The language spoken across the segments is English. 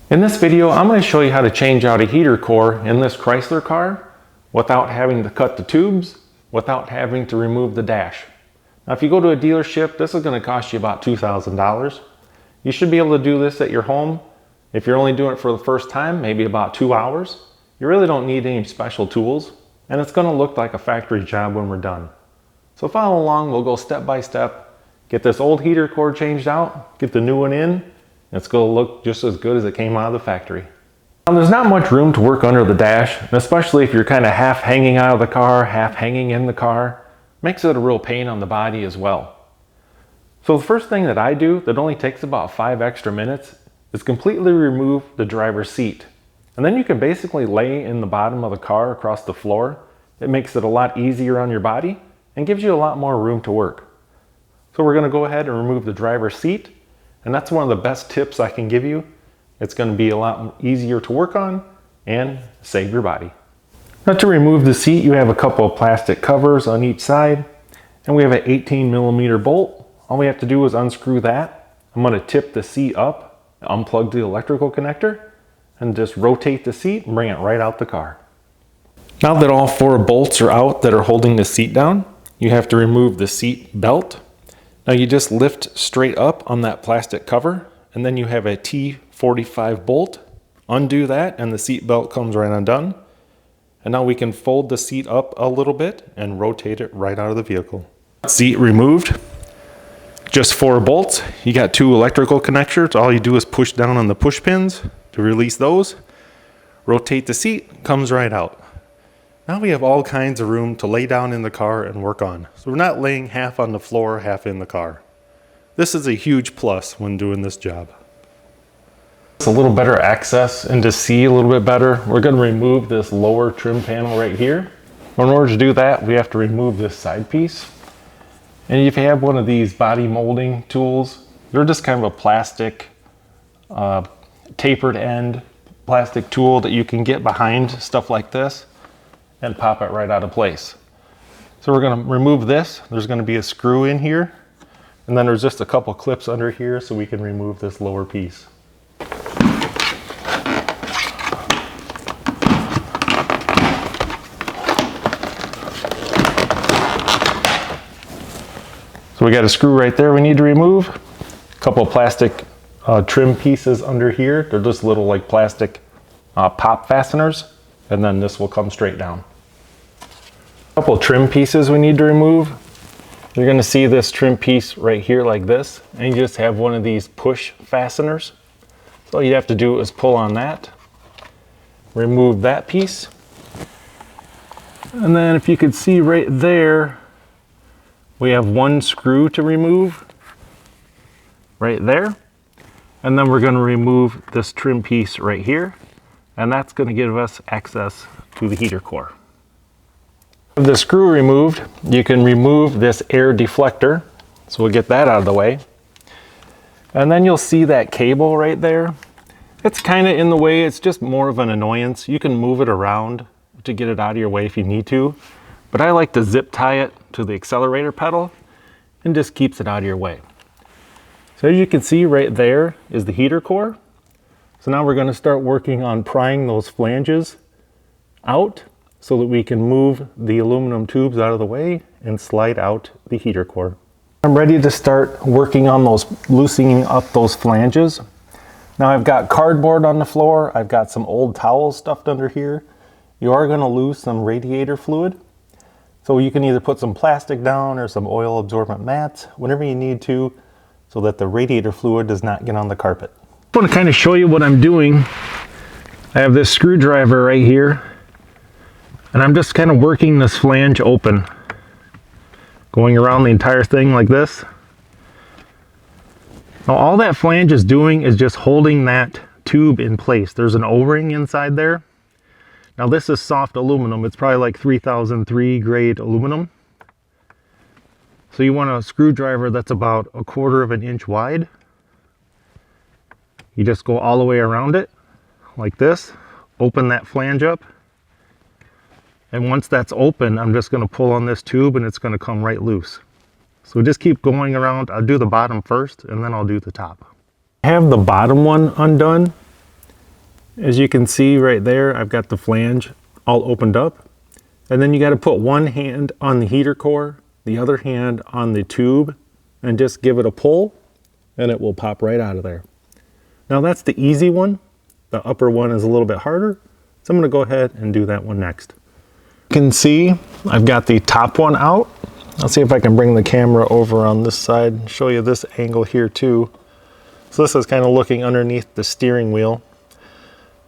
In this video, I'm going to show you how to change out a heater core in this Chrysler car without having to cut the tubes, without having to remove the dash. Now, if you go to a dealership, this is going to cost you about $2,000. You should be able to do this at your home. If you're only doing it for the first time, maybe about 2 hours. You really don't need any special tools, and it's going to look like a factory job when we're done. So follow along, we'll go step by step, get this old heater core changed out, get the new one in, and it's going to look just as good as it came out of the factory. Now, there's not much room to work under the dash, and especially if you're kind of half hanging out of the car, half hanging in the car, makes it a real pain on the body as well. So the first thing that I do, that only takes about 5 extra minutes, is completely remove the driver's seat. And then you can basically lay in the bottom of the car across the floor. It makes it a lot easier on your body and gives you a lot more room to work. So we're going to go ahead and remove the driver's seat. And that's one of the best tips I can give you. It's going to be a lot easier to work on and save your body. Now, to remove the seat, you have a couple of plastic covers on each side, and we have an 18mm bolt. All we have to do is unscrew that. I'm going to tip the seat up, unplug the electrical connector, and just rotate the seat and bring it right out the car. Now that all 4 bolts are out that are holding the seat down, you have to remove the seat belt. Now you just lift straight up on that plastic cover, and then you have a T45 bolt. Undo that and the seat belt comes right undone. And now we can fold the seat up a little bit and rotate it right out of the vehicle. Seat removed. Just 4 bolts. You got 2 electrical connectors. All you do is push down on the push pins to release those. Rotate the seat, comes right out. Now we have all kinds of room to lay down in the car and work on. So we're not laying half on the floor, half in the car. This is a huge plus when doing this job. It's a little better access and to see a little bit better. We're going to remove this lower trim panel right here. In order to do that, we have to remove this side piece. And if you have one of these body molding tools, they're just kind of a plastic tapered end plastic tool that you can get behind stuff like this and pop it right out of place. So we're going to remove this. There's going to be a screw in here, and then there's just a couple clips under here so we can remove this lower piece. So we got a screw right there we need to remove. A couple of plastic trim pieces under here. They're just little like plastic pop fasteners, and then this will come straight down. A couple of trim pieces we need to remove. You're going to see this trim piece right here like this, and you just have one of these push fasteners. So all you have to do is pull on that, remove that piece, and then if you could see right there, we have 1 screw to remove right there. And then we're going to remove this trim piece right here, and that's going to give us access to the heater core. With the screw removed, you can remove this air deflector. So we'll get that out of the way. And then you'll see that cable right there. It's kind of in the way. It's just more of an annoyance. You can move it around to get it out of your way if you need to. But I like to zip tie it to the accelerator pedal and just keeps it out of your way. So as you can see right there is the heater core. So now we're going to start working on prying those flanges out so that we can move the aluminum tubes out of the way and slide out the heater core. I'm ready to start working on loosening up those flanges. Now I've got cardboard on the floor. I've got some old towels stuffed under here. You are going to lose some radiator fluid. So you can either put some plastic down or some oil absorbent mats, whatever you need to, so that the radiator fluid does not get on the carpet. I want to kind of show you what I'm doing. I have this screwdriver right here, and I'm just kind of working this flange open, going around the entire thing like this. Now all that flange is doing is just holding that tube in place. There's an O-ring inside there. Now this is soft aluminum. It's probably like 3003 grade aluminum. So you want a screwdriver that's about 1/4 of an inch wide. You just go all the way around it like this, open that flange up. And once that's open, I'm just going to pull on this tube and it's going to come right loose. So just keep going around. I'll do the bottom first and then I'll do the top. I have the bottom one undone. As you can see right there, I've got the flange all opened up. And then you got to put one hand on the heater core, the other hand on the tube, and just give it a pull, and it will pop right out of there. Now that's the easy one. The upper one is a little bit harder, so I'm going to go ahead and do that one next. You can see I've got the top one out. I'll see if I can bring the camera over on this side and show you this angle here too. So this is kind of looking underneath the steering wheel.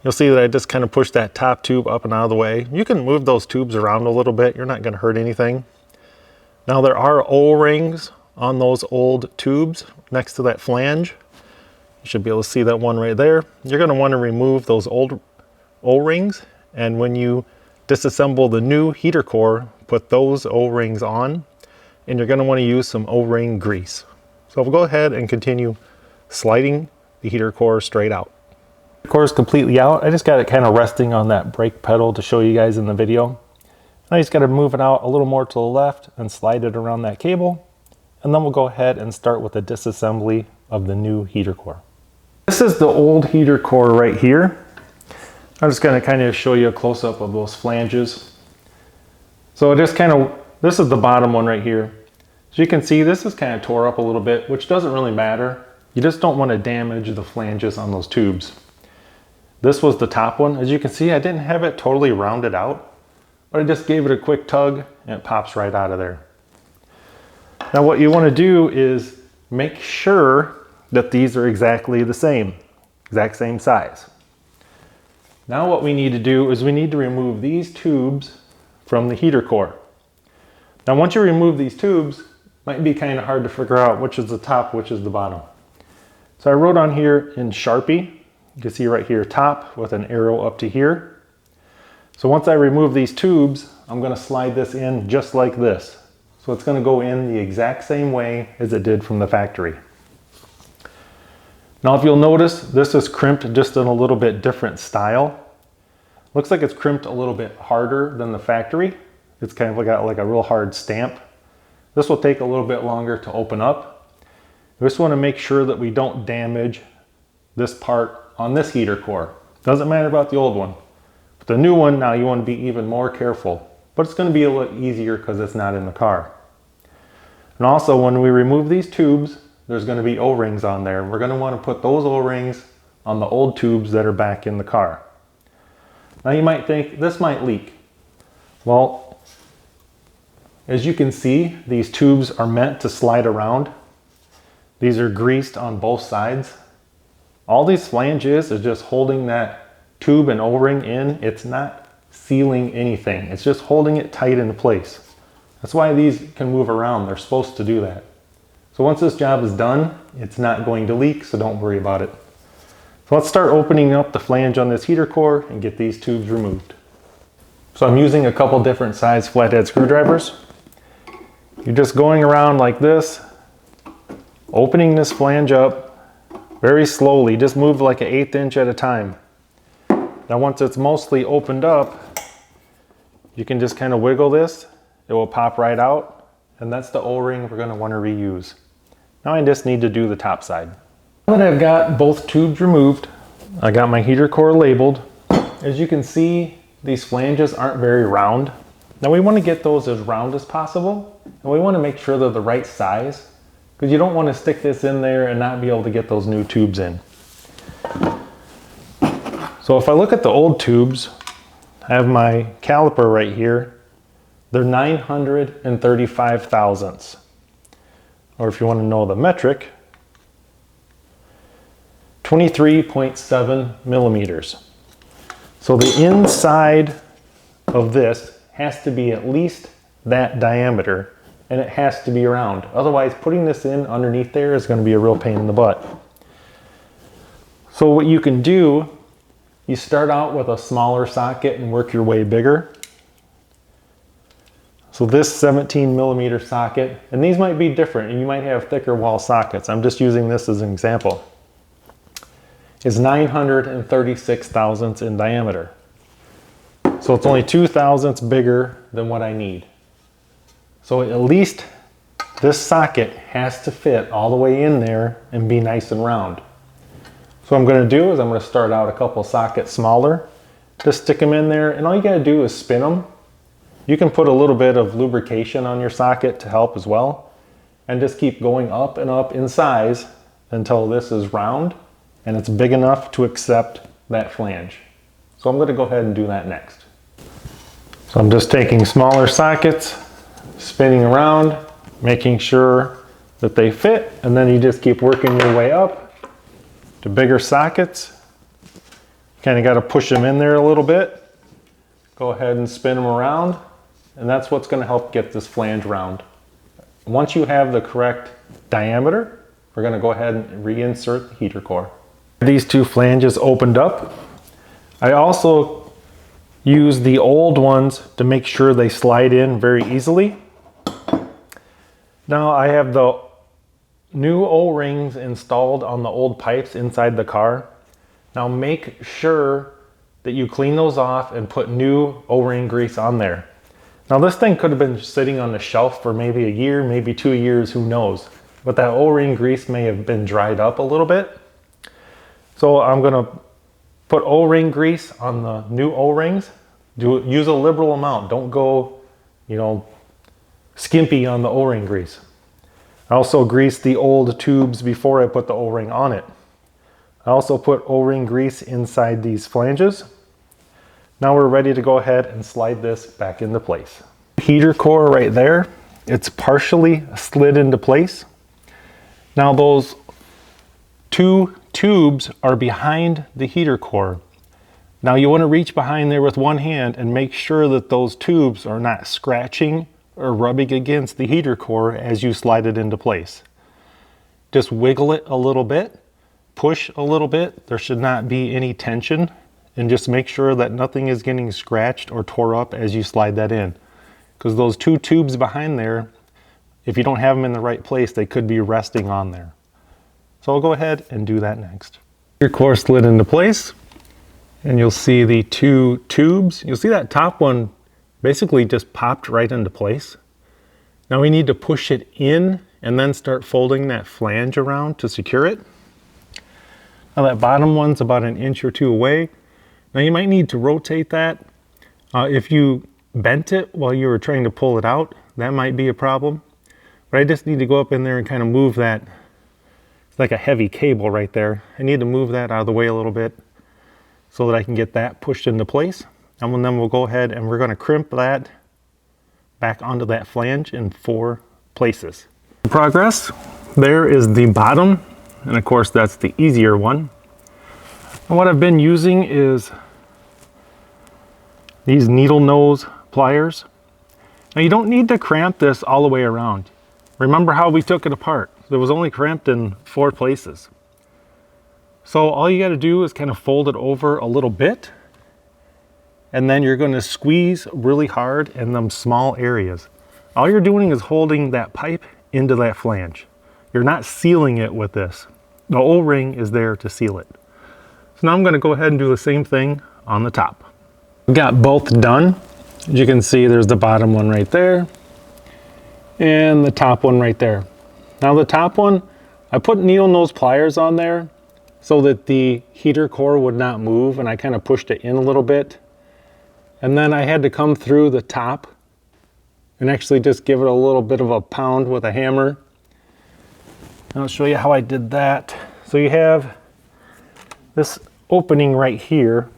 You'll see that I just kind of push that top tube up and out of the way. You can move those tubes around a little bit. You're not going to hurt anything. Now there are O-rings on those old tubes next to that flange. You should be able to see that one right there. You're going to want to remove those old O-rings, and when you disassemble the new heater core, put those O-rings on, and you're going to want to use some O-ring grease. So we'll go ahead and continue sliding the heater core straight out. The core is completely out. I just got it kind of resting on that brake pedal to show you guys in the video. I just got to move it out a little more to the left and slide it around that cable, and then we'll go ahead and start with the disassembly of the new heater core. This is the old heater core right here. I'm just going to kind of show you a close-up of those flanges. So this is the bottom one right here. So you can see this is kind of tore up a little bit, which doesn't really matter. You just don't want to damage the flanges on those tubes. This was the top one. As you can see, I didn't have it totally rounded out, but I just gave it a quick tug and it pops right out of there. Now what you want to do is make sure that these are exactly the same, exact same size. Now what we need to do is we need to remove these tubes from the heater core. Now once you remove these tubes, it might be kind of hard to figure out which is the top, which is the bottom. So I wrote on here in Sharpie, you can see right here, top with an arrow up to here. So once I remove these tubes, I'm going to slide this in just like this. So it's going to go in the exact same way as it did from the factory. Now if you'll notice, this is crimped just in a little bit different style. Looks like it's crimped a little bit harder than the factory. It's kind of got like a real hard stamp. This will take a little bit longer to open up. We just want to make sure that we don't damage this part on this heater core. Doesn't matter about the old one. But the new one, now you want to be even more careful. But it's going to be a little easier because it's not in the car. And also when we remove these tubes, there's going to be O-rings on there. We're going to want to put those O-rings on the old tubes that are back in the car. Now you might think this might leak. Well, as you can see, these tubes are meant to slide around. These are greased on both sides. All these flanges is just holding that tube and O-ring in. It's not sealing anything. It's just holding it tight into place. That's why these can move around. They're supposed to do that. So once this job is done, it's not going to leak, so don't worry about it. So let's start opening up the flange on this heater core and get these tubes removed. So I'm using a couple different size flathead screwdrivers. You're just going around like this, opening this flange up very slowly. Just move like an 1/8 inch at a time. Now once it's mostly opened up, you can just kind of wiggle this. It will pop right out, and that's the O-ring we're going to want to reuse. Now I just need to do the top side. Now that I've got both tubes removed, I got my heater core labeled. As you can see, these flanges aren't very round. Now we want to get those as round as possible, and we want to make sure they're the right size, because you don't want to stick this in there and not be able to get those new tubes in. So if I look at the old tubes, I have my caliper right here. They're 935 thousandths. Or if you want to know the metric, 23.7 millimeters. So the inside of this has to be at least that diameter, and it has to be round. Otherwise, putting this in underneath there is going to be a real pain in the butt. So what you can do, you start out with a smaller socket and work your way bigger. So this 17 millimeter socket, and these might be different, and you might have thicker wall sockets. I'm just using this as an example. Is 936 thousandths in diameter. So it's only 2 thousandths bigger than what I need. So at least this socket has to fit all the way in there and be nice and round. So what I'm going to do is I'm going to start out a couple sockets smaller. Just stick them in there, and all you got to do is spin them. You can put a little bit of lubrication on your socket to help as well, and just keep going up and up in size until this is round and it's big enough to accept that flange. So I'm going to go ahead and do that next. So I'm just taking smaller sockets, spinning around, making sure that they fit, and then you just keep working your way up to bigger sockets. Kind of got to push them in there a little bit. Go ahead and spin them around, and that's what's going to help get this flange round. Once you have the correct diameter, we're going to go ahead and reinsert the heater core. These two flanges opened up. I also use the old ones to make sure they slide in very easily. Now I have the new O-rings installed on the old pipes inside the car. Now make sure that you clean those off and put new O-ring grease on there. Now this thing could have been sitting on the shelf for maybe a year, maybe 2 years, who knows. But that O-ring grease may have been dried up a little bit. So I'm gonna put O-ring grease on the new O-rings. Use a liberal amount. Don't go, skimpy on the O-ring grease. I also greased the old tubes before I put the O-ring on it. I also put O-ring grease inside these flanges. Now we're ready to go ahead and slide this back into place. Heater core right there, it's partially slid into place. Now those two tubes are behind the heater core. Now you want to reach behind there with one hand and make sure that those tubes are not scratching or rubbing against the heater core as you slide it into place. Just wiggle it a little bit, push a little bit. There should not be any tension, and just make sure that nothing is getting scratched or tore up as you slide that in. Because those two tubes behind there, if you don't have them in the right place, they could be resting on there. So I'll go ahead and do that next. Your core slid into place, and you'll see the two tubes. You'll see that top one basically just popped right into place. Now we need to push it in and then start folding that flange around to secure it. Now that bottom one's about 1 inch or 2 away. Now you might need to rotate that. If you bent it while you were trying to pull it out, that might be a problem. But I just need to go up in there and kind of move that. It's like a heavy cable right there. I need to move that out of the way a little bit so that I can get that pushed into place. And then we'll go ahead and we're going to crimp that back onto that flange in 4 places. Progress, there is the bottom, and of course that's the easier one. And what I've been using is these needle nose pliers. Now you don't need to cramp this all the way around. Remember how we took it apart? It was only cramped in 4 places. So all you got to do is kind of fold it over a little bit, and then you're going to squeeze really hard in them small areas. All you're doing is holding that pipe into that flange. You're not sealing it with this. The O-ring is there to seal it. So now I'm going to go ahead and do the same thing on the top. We've got both done. As you can see, there's the bottom one right there and the top one right there. Now the top one, I put needle nose pliers on there so that the heater core would not move, and I kind of pushed it in a little bit. And then I had to come through the top and actually just give it a little bit of a pound with a hammer. And I'll show you how I did that. So you have this opening right here.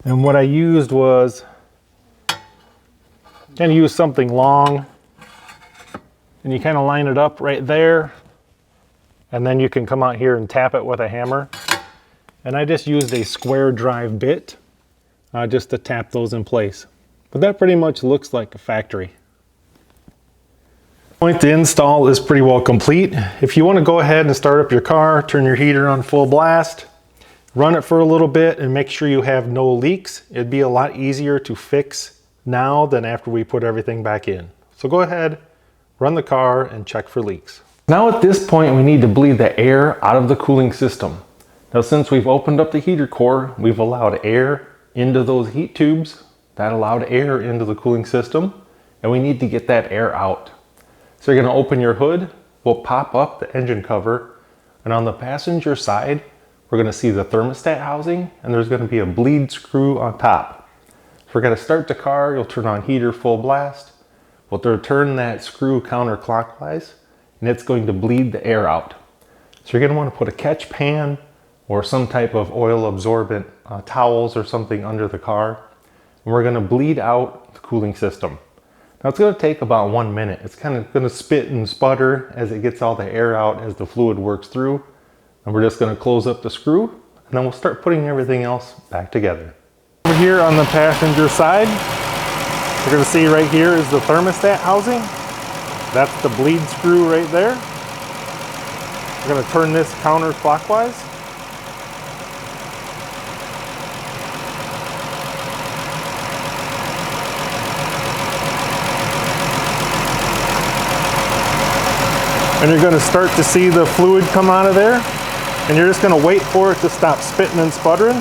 And what I used was kind of use something long, and you kind of line it up right there. And then you can come out here and tap it with a hammer. And I just used a square drive bit just to tap those in place. But that pretty much looks like a factory. The install is pretty well complete. If you want to go ahead and start up your car, turn your heater on full blast, run it for a little bit and make sure you have no leaks. It'd be a lot easier to fix now than after we put everything back in. So go ahead, run the car and check for leaks. Now at this point, we need to bleed the air out of the cooling system. Now since we've opened up the heater core, we've allowed air into those heat tubes. That allowed air into the cooling system, and we need to get that air out. So you're going to open your hood, we'll pop up the engine cover, and on the passenger side, we're going to see the thermostat housing, and there's going to be a bleed screw on top. So we're going to start the car, you'll turn on heater full blast. We'll turn that screw counterclockwise, and it's going to bleed the air out. So you're going to want to put a catch pan or some type of oil absorbent towels or something under the car. And we're going to bleed out the cooling system. Now it's going to take about 1 minute. It's kind of going to spit and sputter as it gets all the air out as the fluid works through. And we're just going to close up the screw, and then we'll start putting everything else back together. Over here on the passenger side, you're going to see right here is the thermostat housing. That's the bleed screw right there. We're going to turn this counterclockwise. And you're going to start to see the fluid come out of there, and you're just going to wait for it to stop spitting and sputtering.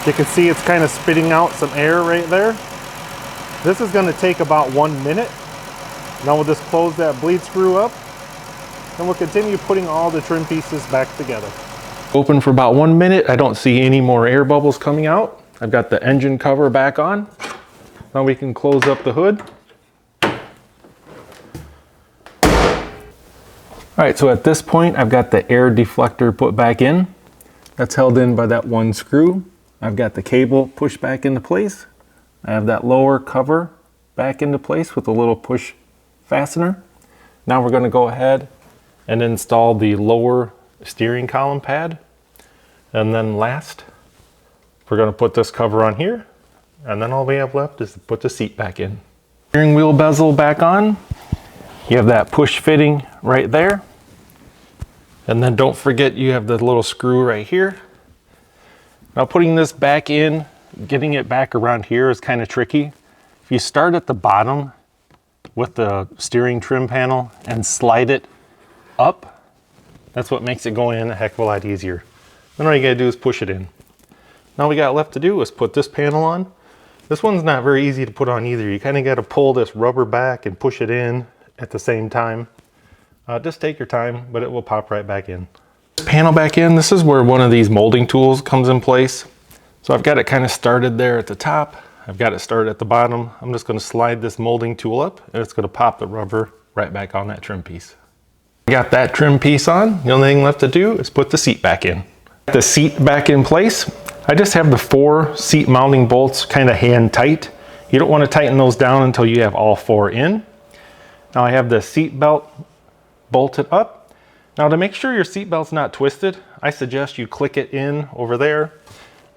You can see it's kind of spitting out some air right there. This is going to take about 1 minute. Now we'll just close that bleed screw up, and we'll continue putting all the trim pieces back together. Open for about 1 minute. I don't see any more air bubbles coming out. I've got the engine cover back on. Now we can close up the hood. All right, so at this point, I've got the air deflector put back in. That's held in by that one screw. I've got the cable pushed back into place. I have that lower cover back into place with a little push fastener. Now we're going to go ahead and install the lower steering column pad. And then last, we're going to put this cover on here. And then all we have left is to put the seat back in. Steering wheel bezel back on. You have that push fitting right there. And then don't forget you have the little screw right here. Now putting this back in, getting it back around here is kind of tricky. If you start at the bottom with the steering trim panel and slide it up, that's what makes it go in a heck of a lot easier. Then all you gotta do is push it in. Now all we got left to do is put this panel on. This one's not very easy to put on either. You kind of got to pull this rubber back and push it in at the same time. Just take your time, but it will pop right back in. This panel back in, this is where one of these molding tools comes in place. So I've got it kind of started there at the top. I've got it started at the bottom. I'm just going to slide this molding tool up, and it's going to pop the rubber right back on that trim piece. Got that trim piece on. The only thing left to do is put the seat back in. The seat back in place. I just have the 4 seat mounting bolts kind of hand tight. You don't want to tighten those down until you have all 4 in. Now I have the seat belt bolted up. Now to make sure your seat belt's not twisted, I suggest you click it in over there,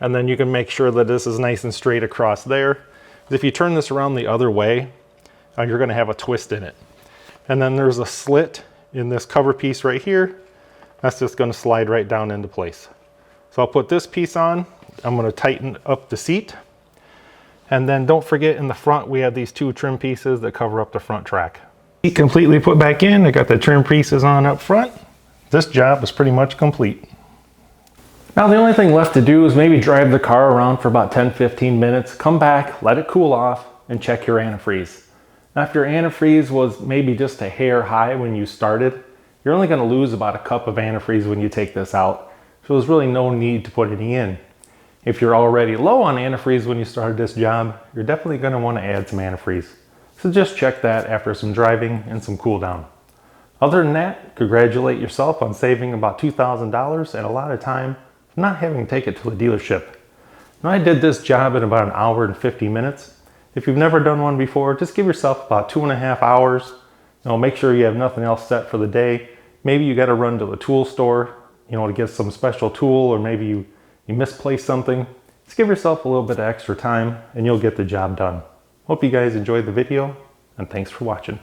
and then you can make sure that this is nice and straight across there. If you turn this around the other way, you're going to have a twist in it. And then there's a slit in this cover piece right here. That's just going to slide right down into place. So I'll put this piece on. I'm going to tighten up the seat. And then don't forget in the front we have these 2 trim pieces that cover up the front track. Seat completely put back in. I got the trim pieces on up front. This job is pretty much complete. Now the only thing left to do is maybe drive the car around for about 10-15 minutes, come back, let it cool off, and check your antifreeze. Now if your antifreeze was maybe just a hair high when you started, you're only going to lose about a cup of antifreeze when you take this out. So there's really no need to put any in. If you're already low on antifreeze when you started this job, you're definitely going to want to add some antifreeze. So just check that after some driving and some cool down. Other than that, congratulate yourself on saving about $2,000 and a lot of time from not having to take it to the dealership. Now I did this job in about 1 hour and 50 minutes. If you've never done one before, just give yourself about 2.5 hours. Make sure you have nothing else set for the day. Maybe you got to run to the tool store, to get some special tool, or maybe you misplaced something. Just give yourself a little bit of extra time and you'll get the job done. Hope you guys enjoyed the video, and thanks for watching.